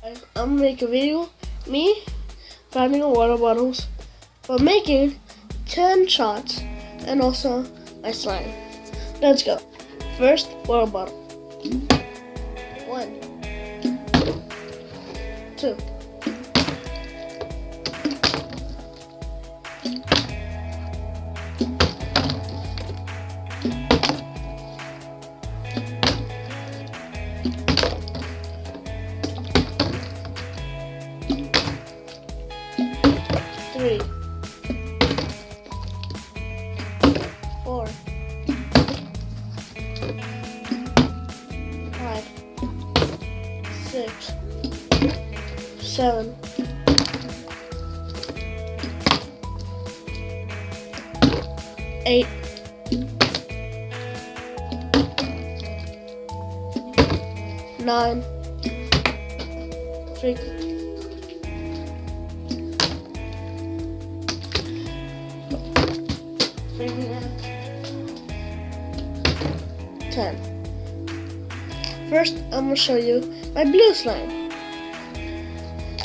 I'm gonna make a video, me finding a water bottles, but making 10 shots, and also my slime. Let's go. First, water bottle. 1, 2. 3, 4, 5, 6, 7, 8, 9, 3, 10. First, I'm gonna show you my blue slime.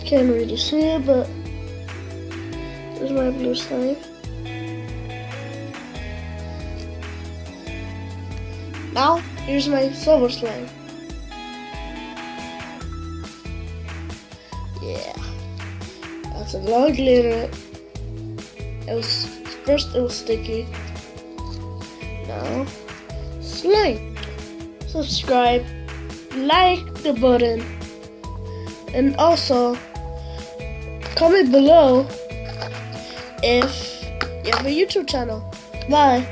Can't really see it, but this is my blue slime. Now, here's my silver slime. Yeah, that's a lot of glitter. First it was sticky. Now, slime. Subscribe, like the button, and also comment below if you have a YouTube channel. Bye.